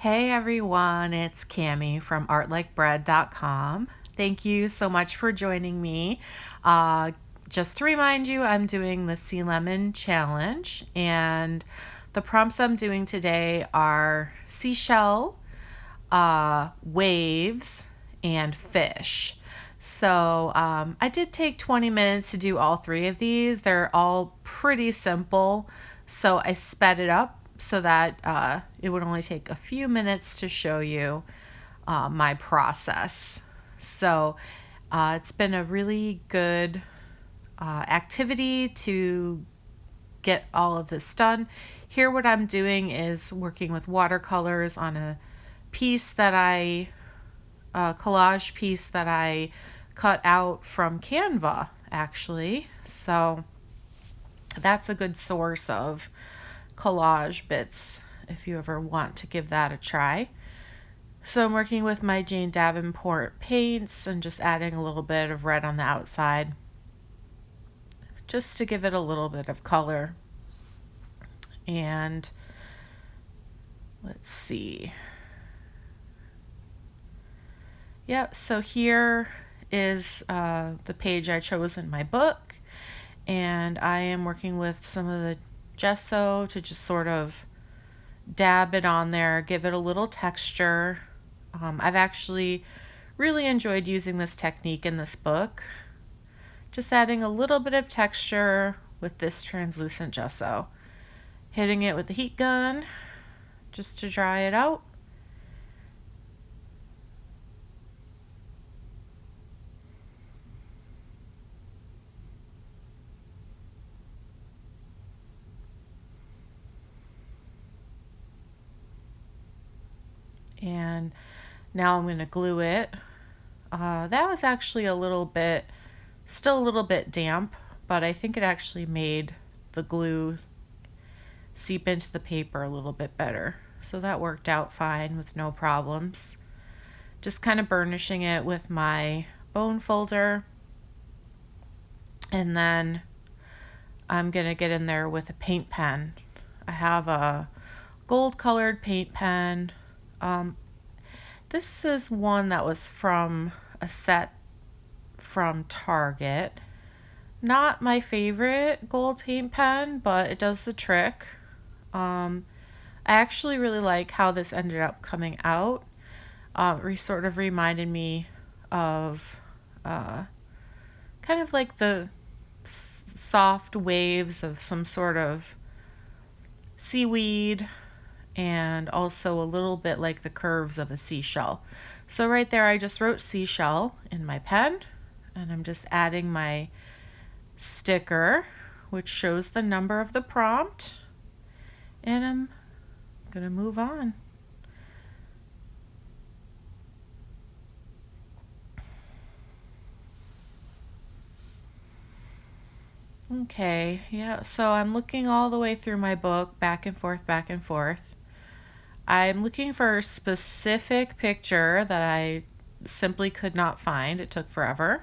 Hey everyone, it's Cami from artlikebread.com. Thank you so much for joining me. Uh, just to remind you, I'm doing the Sea Lemon Challenge, and the prompts I'm doing today are seashell, waves, and fish. So I did take 20 minutes to do all three of these. They're all pretty simple, so I sped it up so that it would only take a few minutes to show you my process. So it's been a really good activity to get all of this done. Here, what I'm doing is working with watercolors on a collage piece that I cut out from Canva, actually. So that's a good source of collage bits if you ever want to give that a try. So I'm working with my Jane Davenport paints and just adding a little bit of red on the outside just to give it a little bit of color. And let's see. Yep, so here is the page I chose in my book, and I am working with some of the gesso to just sort of dab it on there, give it a little texture. I've actually really enjoyed using this technique in this book, just adding a little bit of texture with this translucent gesso, hitting it with the heat gun just to dry it out. And now I'm going to glue it. That was actually still a little bit damp, but I think it actually made the glue seep into the paper a little bit better. So that worked out fine with no problems. Just kind of burnishing it with my bone folder. And then I'm going to get in there with a paint pen. I have a gold colored paint pen. This is one that was from a set from Target. Not my favorite gold paint pen, but it does the trick. I actually really like how this ended up coming out. It sort of reminded me of kind of like the soft waves of some sort of seaweed, and also a little bit like the curves of a seashell. So right there I just wrote seashell in my pen, and I'm just adding my sticker which shows the number of the prompt, and I'm going to move on. Okay, yeah, so I'm looking all the way through my book, back and forth, back and forth. I'm looking for a specific picture that I simply could not find. It took forever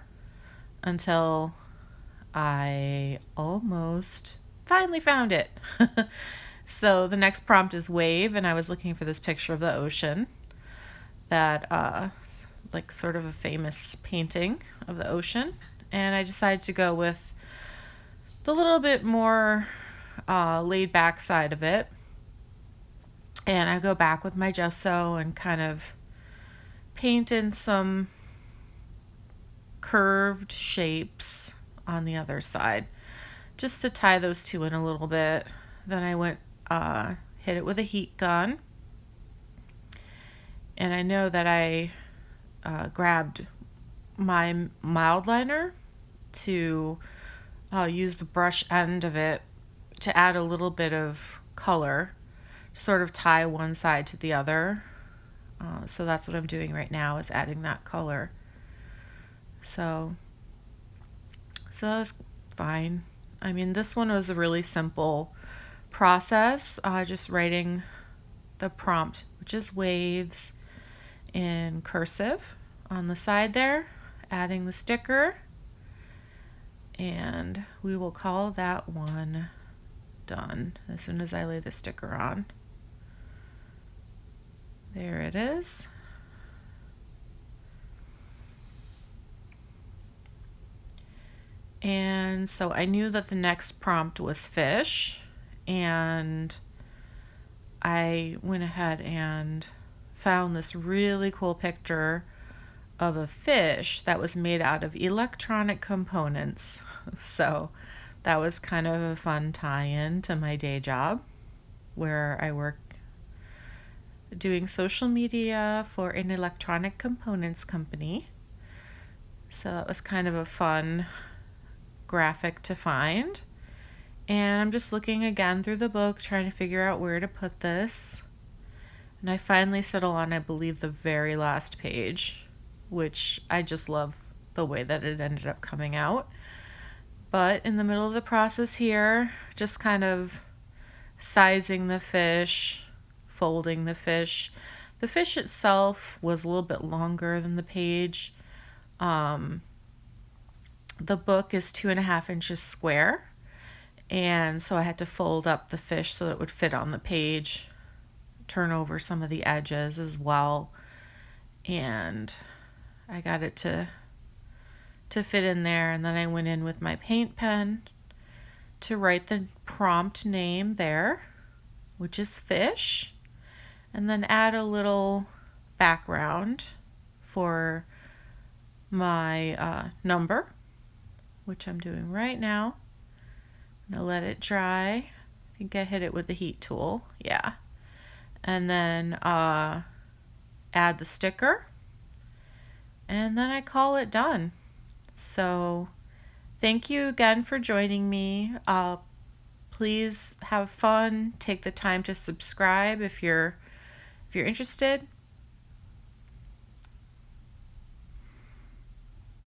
until I almost finally found it. So the next prompt is wave, and I was looking for this picture of the ocean that, like, sort of a famous painting of the ocean. And I decided to go with the little bit more laid back side of it. And I go back with my gesso and kind of paint in some curved shapes on the other side just to tie those two in a little bit. Then I went hit it with a heat gun, and I know that I grabbed my mild liner to use the brush end of it to add a little bit of color, sort of tie one side to the other. So that's what I'm doing right now, is adding that color. So that was fine. I mean, this one was a really simple process, just writing the prompt, which is waves, in cursive on the side there, adding the sticker, and we will call that one done as soon as I lay the sticker on. There it is. And so I knew that the next prompt was fish, and I went ahead and found this really cool picture of a fish that was made out of electronic components. So that was kind of a fun tie-in to my day job, where I work doing social media for an electronic components company. So that was kind of a fun graphic to find. And I'm just looking again through the book, trying to figure out where to put this. And I finally settle on, I believe, the very last page, which I just love the way that it ended up coming out. But in the middle of the process here, just kind of sizing the fish, folding the fish. The fish itself was a little bit longer than the page. The book is 2.5 inches square, and so I had to fold up the fish so that it would fit on the page, turn over some of the edges as well, and I got it to fit in there. And then I went in with my paint pen to write the prompt name there, which is fish, and then add a little background for my number, which I'm doing right now. I'm going to let it dry. I think I hit it with the heat tool. Yeah. And then add the sticker. And then I call it done. So thank you again for joining me. Please have fun. Take the time to subscribe if you're interested.